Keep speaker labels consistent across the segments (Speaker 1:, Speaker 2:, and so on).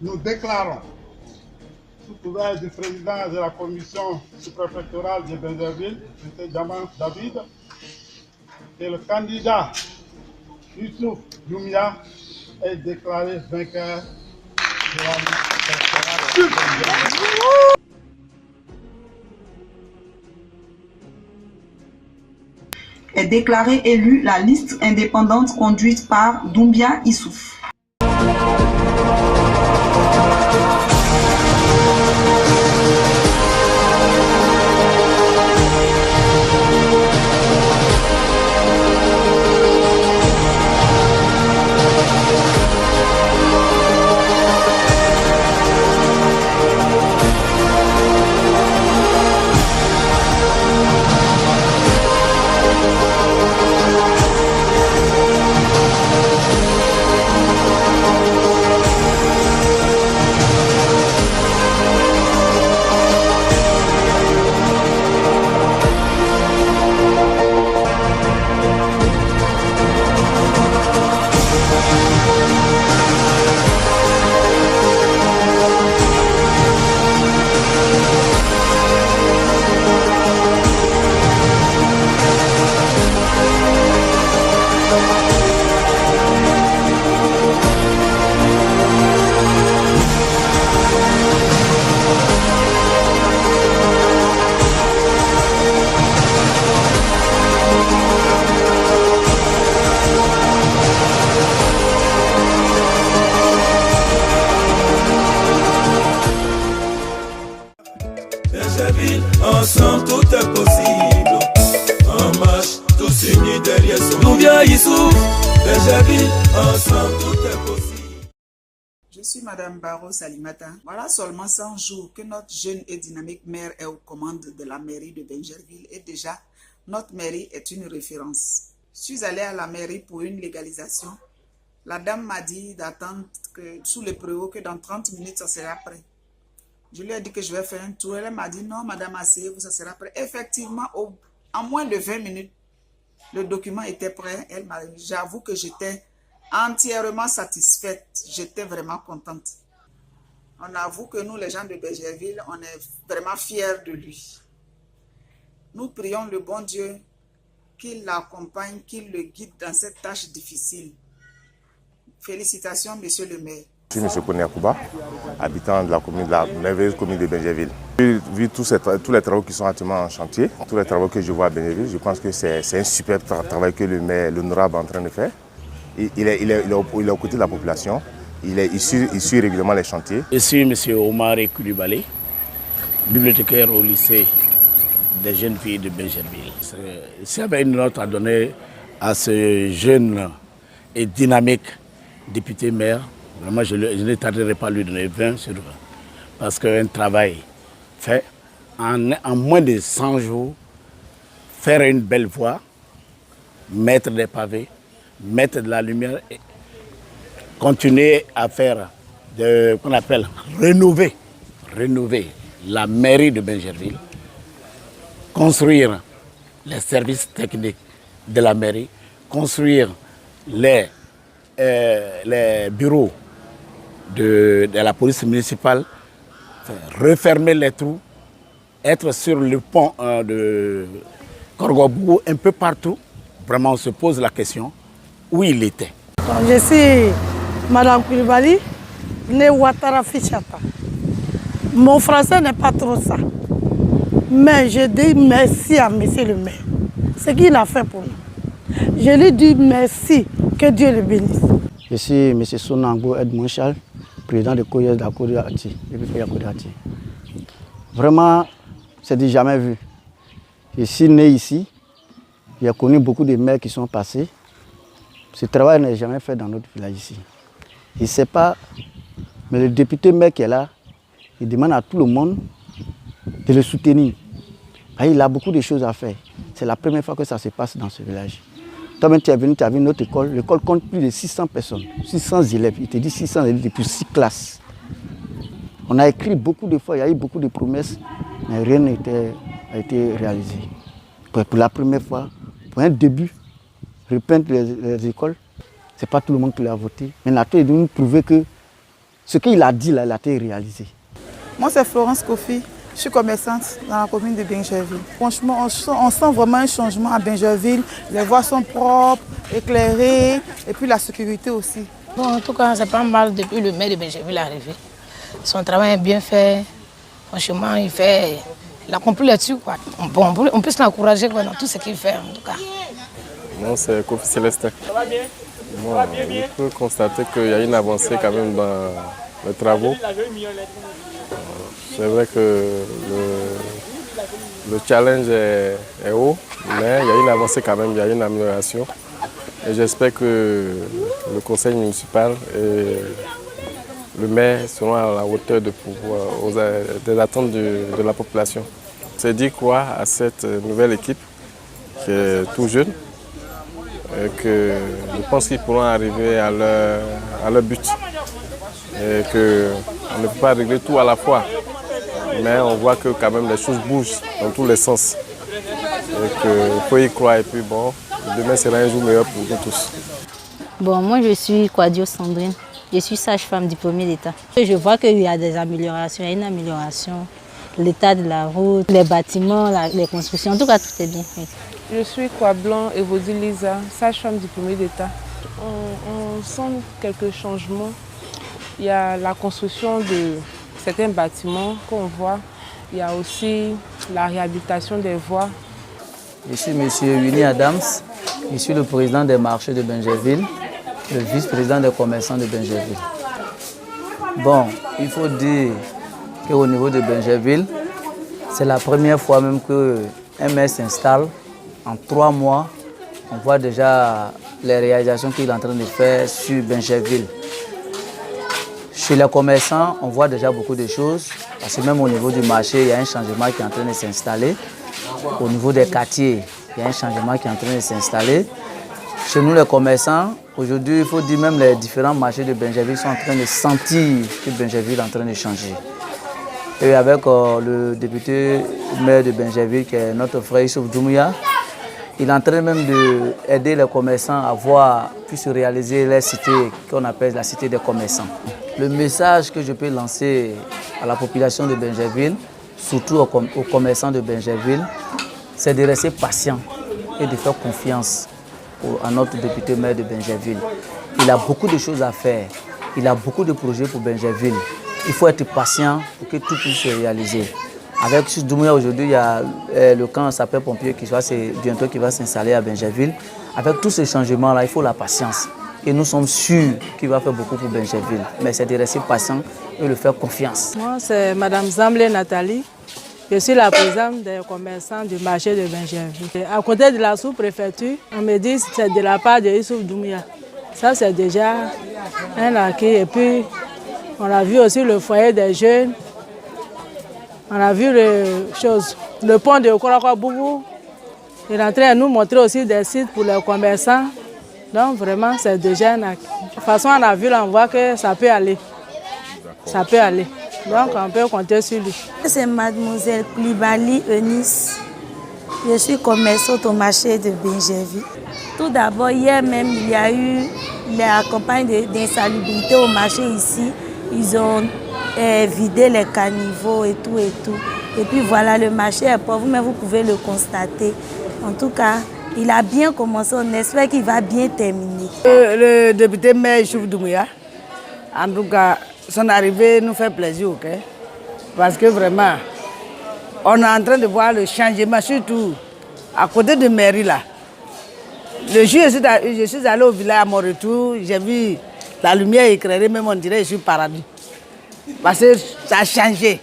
Speaker 1: nous déclarons, sous couvert du président de la commission sous-préfectorale de Benjerville, M. Djaman David, que le candidat Youssouf Doumia est déclaré vainqueur de la liste électorale de Benjerville.
Speaker 2: Est déclarée élue la liste indépendante conduite par Doumbia Issouf.
Speaker 3: Ensemble tout est possible. En marche, tous unis derrière son Doumbia Issouf. Benjerville, ensemble tout est possible.
Speaker 4: Je suis Madame Barro Salimata. Voilà seulement 100 jours que notre jeune et dynamique maire est aux commandes de la mairie de Benjerville et déjà, notre mairie est une référence. Je suis allée à la mairie pour une légalisation. La dame m'a dit d'attendre sous le préau que dans 30 minutes, ça sera prêt. Je lui ai dit que je vais faire un tour. Elle m'a dit non, madame, asseyez-vous, ça sera prêt. Effectivement, en moins de 20 minutes, le document était prêt. J'avoue que j'étais entièrement satisfaite. J'étais vraiment contente. On avoue que nous, les gens de Benjerville, on est vraiment fiers de lui. Nous prions le bon Dieu qu'il l'accompagne, qu'il le guide dans cette tâche difficile. Félicitations, monsieur le maire.
Speaker 5: Je suis M. Kone Akouba, habitant de la merveilleuse commune de Benjerville. J'ai vu tous les travaux qui sont actuellement en chantier, tous les travaux que je vois à Benjerville. Je pense que c'est un superbe travail que le maire, l'honorable, est en train de faire. Il est aux côtés de la population, il suit régulièrement les chantiers.
Speaker 6: Je suis M. Omar Koulibaly, bibliothécaire au lycée des jeunes filles de Benjerville. S'il y avait une note à donner à ce jeune et dynamique député maire, vraiment, je ne tarderai pas à lui donner 20 sur 20. Parce qu'un travail fait en moins de 100 jours, faire une belle voie, mettre des pavés, mettre de la lumière, et continuer à faire qu'on appelle rénover la mairie de Benjerville, construire les services techniques de la mairie, construire les bureaux de la police municipale, refermer les trous, être sur le pont de Korgobou, un peu partout. Vraiment, on se pose la question où il était.
Speaker 7: Je suis Madame Koulibaly, née Ouattara Fichata. Mon français n'est pas trop ça. Mais je dis merci à monsieur le maire. Ce qu'il a fait pour nous. Je lui dis merci, que Dieu le bénisse.
Speaker 8: Je suis M. Sonango Edmond Charles, président de Koyes de la Kodati. Vraiment, c'est du jamais vu. Je suis né ici. J'ai connu beaucoup de maires qui sont passés. Ce travail n'est jamais fait dans notre village ici. Je ne sais pas, mais le député maire qui est là, il demande à tout le monde de le soutenir. Il a beaucoup de choses à faire. C'est la première fois que ça se passe dans ce village. Toi-même, tu as vu notre école. L'école compte plus de 600 personnes, 600 élèves. Il te dit 600 élèves depuis 6 classes. On a écrit beaucoup de fois, il y a eu beaucoup de promesses, mais rien n'a été réalisé. Pour la première fois, pour un début, repeindre les écoles, ce n'est pas tout le monde qui l'a voté. Mais là, il doit nous prouver que ce qu'il a dit là, il a été réalisé.
Speaker 9: Moi, c'est Florence Kofi. Je suis commerçante dans la commune de Bingerville. Franchement, on sent vraiment un changement à Bingerville. Les voies sont propres, éclairées, et puis la sécurité aussi.
Speaker 10: Bon, en tout cas, c'est pas mal depuis le maire de Bingerville est arrivé. Son travail est bien fait. Franchement, il a accompli là-dessus. Bon, on peut l'encourager dans tout ce qu'il fait, en tout cas.
Speaker 11: Non, c'est Kofi Célestin. Bon, on peut constater qu'il y a une avancée quand même dans les travaux. C'est vrai que le challenge est haut, mais il y a une avancée quand même, il y a une amélioration. Et j'espère que le conseil municipal et le maire seront à la hauteur des attentes de la population. C'est d'y croire à cette nouvelle équipe qui est tout jeune et que je pense qu'ils pourront arriver à leur but. Et qu'on ne peut pas régler tout à la fois, mais on voit que quand même les choses bougent dans tous les sens. Et qu'il faut y croire et puis bon, demain sera un jour meilleur pour nous tous.
Speaker 10: Bon, moi je suis Quadio Sandrine, je suis sage-femme diplômée d'État. Je vois qu'il y a des améliorations, il y a une amélioration, l'état de la route, les bâtiments, les constructions, en tout cas tout est bien fait.
Speaker 12: Je suis Kwablan Evodie Lisa, sage-femme diplômée d'État. On sent quelques changements. Il y a la construction de certains bâtiments qu'on voit. Il y a aussi la réhabilitation des voies.
Speaker 13: Je suis M. Winnie Adams. Je suis le président des marchés de Bingerville, le vice-président des commerçants de Bingerville. Bon, il faut dire qu'au niveau de Bingerville, c'est la première fois même qu'un maire s'installe. En 3 mois, on voit déjà les réalisations qu'il est en train de faire sur Bingerville. Chez les commerçants, on voit déjà beaucoup de choses, parce que même au niveau du marché, il y a un changement qui est en train de s'installer. Au niveau des quartiers, il y a un changement qui est en train de s'installer. Chez nous, les commerçants, aujourd'hui, il faut dire même les différents marchés de Bingerville sont en train de sentir que Bingerville est en train de changer. Et avec le député maire de Bingerville, qui est notre frère Youssouf Doumbouya, il est en train même d'aider les commerçants à voir, puis se réaliser les cités qu'on appelle la cité des commerçants. Le message que je peux lancer à la population de Bingerville, surtout aux commerçants de Bingerville, c'est de rester patient et de faire confiance à notre député maire de Bingerville. Il a beaucoup de choses à faire, il a beaucoup de projets pour Bingerville. Il faut être patient pour que tout puisse se réaliser. Avec Youssouf Doumbouya aujourd'hui, il y a le camp sapeur-pompier qui bientôt qui va s'installer à Bingerville. Avec tous ces changements-là, il faut la patience. Et nous sommes sûrs qu'il va faire beaucoup pour Bingerville. Mais c'est de rester patient et de faire confiance.
Speaker 12: Moi, c'est Mme Zamblé Nathalie. Je suis la présidente des commerçants du marché de Bingerville. À côté de la sous-préfecture, on me dit que c'est de la part de Youssouf Doumbouya. Ça, c'est déjà un acquis. Et puis, on a vu aussi le foyer des jeunes. On a vu le pont de Korakwa-Boubou. Il est en train de nous montrer aussi des sites pour les commerçants. Donc vraiment, c'est déjà un acquis. De toute façon, on a vu là, on voit que ça peut aller. Ça peut aller. Donc on peut compter sur lui.
Speaker 14: C'est mademoiselle Koulibaly Eunice. Je suis commerçante au marché de Bingerville. Tout d'abord, hier même, il y a eu la campagne d'insalubrité au marché ici. Ils ont vidé les caniveaux et tout et tout. Et puis voilà, le marché est pauvre, mais vous pouvez le constater. En tout cas, il a bien commencé, on espère qu'il va bien terminer.
Speaker 9: Le député maire Youssouf Doumbouya, en tout cas, son arrivée nous fait plaisir, ok? Parce que vraiment, on est en train de voir le changement, surtout à côté de mairie là. Le jour où je suis allé au village à mon retour, j'ai vu la lumière éclairée, même on dirait que je suis paradis. Parce que ça a changé.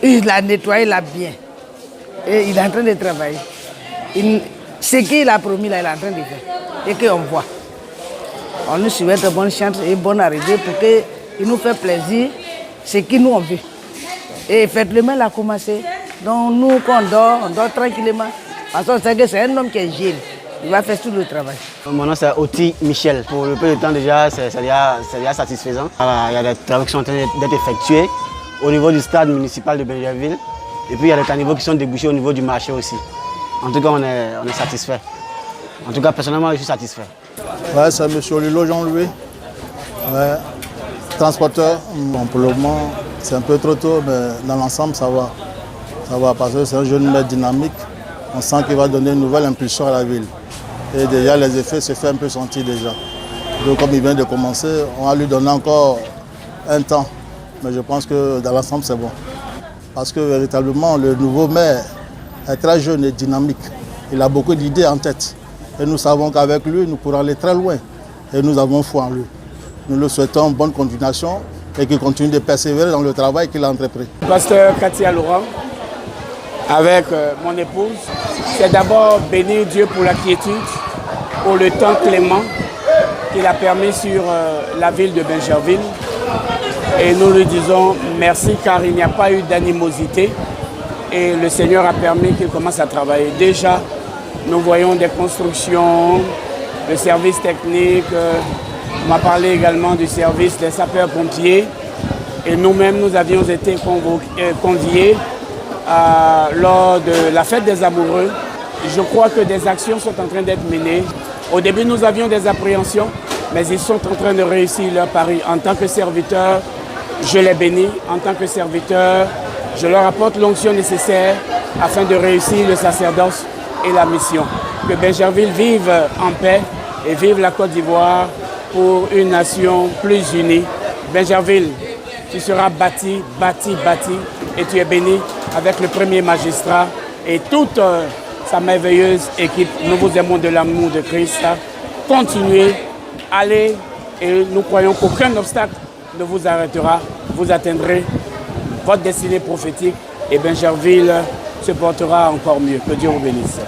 Speaker 9: Il l'a nettoyé là bien. Et il est en train de travailler. Ce qu'il a promis là, il est en train de faire. Et qu'on voit. On nous souhaite bonne chance et bonne arrivée pour qu'il nous fasse plaisir, ce qu'il nous veut. Et effectivement, il a commencé. Donc nous, quand on dort tranquillement. Parce qu'on sait que c'est un homme qui est jeune. Il va faire tout le travail.
Speaker 8: Mon nom c'est Oti Michel. Pour le peu de temps déjà, c'est déjà satisfaisant. Il y a des travaux qui sont en train d'être effectués au niveau du stade municipal de Bingerville. Et puis il y a des caniveaux qui sont débouchés au niveau du marché aussi. En tout cas, on est satisfait. En tout cas, personnellement, je suis satisfait.
Speaker 15: Ouais, c'est M. Lilo Jean-Louis. Ouais. transporteur, bon, pour le moment, c'est un peu trop tôt, mais dans l'ensemble, ça va. Ça va parce que c'est un jeune maire dynamique. On sent qu'il va donner une nouvelle impulsion à la ville. Et déjà, les effets se font un peu sentir déjà. Donc, comme il vient de commencer, on va lui donner encore un temps. Mais je pense que dans l'ensemble, c'est bon. Parce que véritablement, le nouveau maire est très jeune et dynamique. Il a beaucoup d'idées en tête. Et nous savons qu'avec lui, nous pourrons aller très loin. Et nous avons foi en lui. Nous le souhaitons une bonne continuation et qu'il continue de persévérer dans le travail qu'il a entrepris.
Speaker 16: Pasteur Katia Laurent, avec mon épouse, c'est d'abord bénir Dieu pour la quiétude, pour le temps clément qu'il a permis sur la ville de Bingerville. Et nous lui disons merci car il n'y a pas eu d'animosité et le Seigneur a permis qu'il commence à travailler. Déjà, nous voyons des constructions, le service technique, on m'a parlé également du service des sapeurs-pompiers et nous-mêmes nous avions été conviés lors de la fête des amoureux. Je crois que des actions sont en train d'être menées. Au début, nous avions des appréhensions, mais ils sont en train de réussir leur pari. En tant que serviteur, je les bénis. En tant que serviteur, je leur apporte l'onction nécessaire afin de réussir le sacerdoce et la mission. Que Bingerville vive en paix et vive la Côte d'Ivoire pour une nation plus unie. Bingerville, tu seras bâti, et tu es béni avec le premier magistrat et toute sa merveilleuse équipe. Nous vous aimons de l'amour de Christ. Continuez, allez, et nous croyons qu'aucun obstacle ne vous arrêtera. Vous atteindrez votre destinée prophétique et Bingerville se portera encore mieux. Que Dieu vous bénisse.